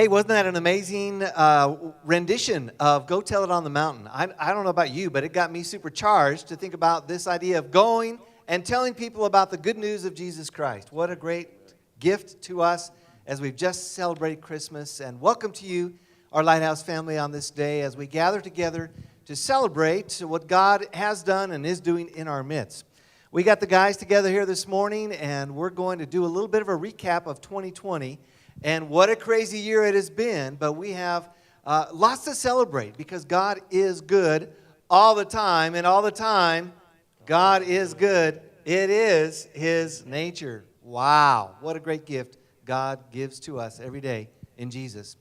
Hey, wasn't that an amazing rendition of Go Tell It on the Mountain? I don't know about you, but it got me supercharged to think about this idea of going and telling people about the good news of Jesus Christ. What a great gift to us as we've just celebrated Christmas. And welcome to you, our Lighthouse family, on this day as we gather together to celebrate what God has done and is doing in our midst. We got the guys together here this morning, and we're going to do a little bit of a recap of 2020. And what a crazy year it has been, but we have lots to celebrate because God is good all the time, and all the time, God is good. It is His nature. Wow, what a great gift God gives to us every day in Jesus.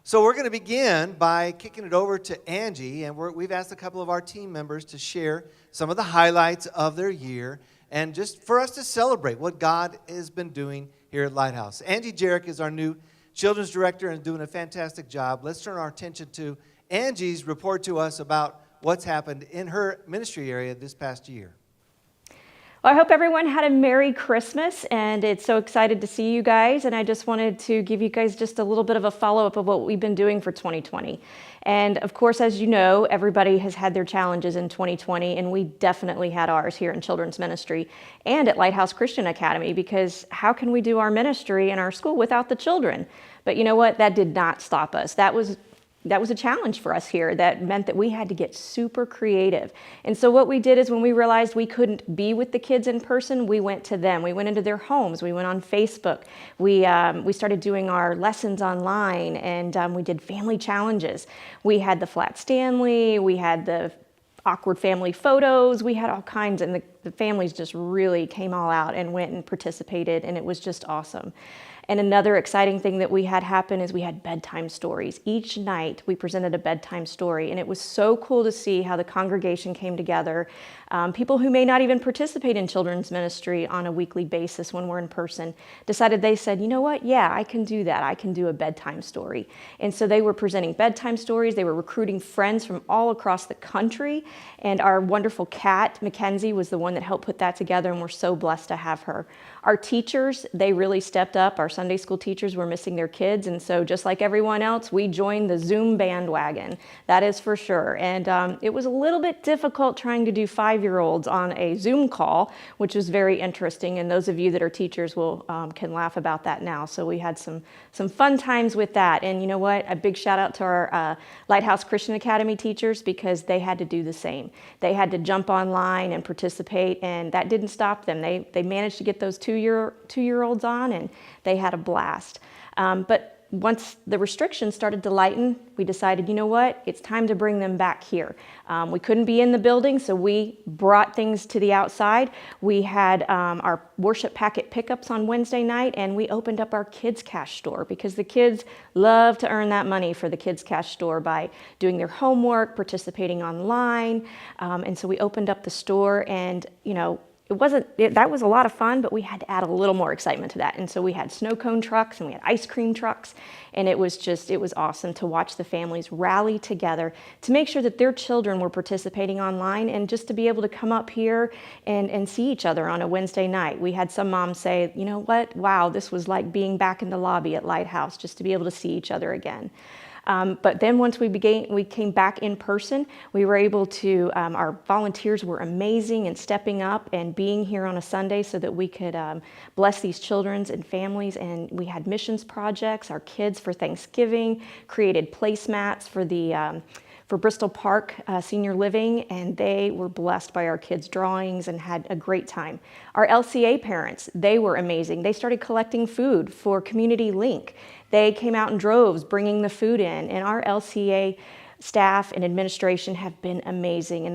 So we're going to begin by kicking it over to Angie, and we've asked a couple of our team members to share some of the highlights of their year and just for us to celebrate what God has been doing here at Lighthouse. Angie Jarek is our new children's director and doing a fantastic job. Let's turn our attention to Angie's report to us about what's happened in her ministry area this past year. Well, I hope everyone had a Merry Christmas, and it's so excited to see you guys, and I just wanted to give you guys just a little bit of a follow-up of what we've been doing for 2020. And of course, as you know, everybody has had their challenges in 2020, and we definitely had ours here in children's ministry and at Lighthouse Christian Academy, because how can we do our ministry in our school without the children? But you know what? That did not stop us. That was a challenge for us here. That meant that we had to get super creative. And so what we did is when we realized we couldn't be with the kids in person, we went to them. We went into their homes. We went on Facebook. We started doing our lessons online, and we did family challenges. We had the Flat Stanley. We had the awkward family photos. We had all kinds, and the families just really came all out and went and participated, and it was just awesome. And another exciting thing that we had happen is we had bedtime stories. Each night we presented a bedtime story, and it was so cool to see how the congregation came together. People who may not even participate in children's ministry on a weekly basis when we're in person they said, you know what, yeah, I can do that. I can do a bedtime story. And so they were presenting bedtime stories. They were recruiting friends from all across the country. And our wonderful Kat Mackenzie was the one that helped put that together, and we're so blessed to have her. Our teachers, they really stepped up. Our Sunday school teachers were missing their kids, and so just like everyone else, we joined the Zoom bandwagon. That is for sure. And it was a little bit difficult trying to do 5-year-olds on a Zoom call, which was very interesting, and those of you that are teachers can laugh about that now. So we had some fun times with that. And you know what? A big shout out to our Lighthouse Christian Academy teachers, because they had to do the same. They had to jump online and participate, and that didn't stop them. They managed to get those two-year-olds on, and they had a blast. But once the restrictions started to lighten, we decided, you know what, it's time to bring them back here. We couldn't be in the building, so we brought things to the outside. We had our worship packet pickups on Wednesday night, and we opened up our Kids Cash store, because the kids love to earn that money for the Kids Cash store by doing their homework, participating online. And so we opened up the store, and you know, that was a lot of fun, but we had to add a little more excitement to that. And so we had snow cone trucks, and we had ice cream trucks, and it was awesome to watch the families rally together to make sure that their children were participating online, and just to be able to come up here and see each other on a Wednesday night. We had some moms say, you know what, wow, this was like being back in the lobby at Lighthouse, just to be able to see each other again. But then once we came back in person, we were able to, our volunteers were amazing in stepping up and being here on a Sunday so that we could bless these children and families. And we had missions projects. Our kids for Thanksgiving created placemats for Bristol Park Senior Living, and they were blessed by our kids' drawings and had a great time. Our LCA parents, they were amazing. They started collecting food for Community Link. They came out in droves bringing the food in, and our LCA staff and administration have been amazing, and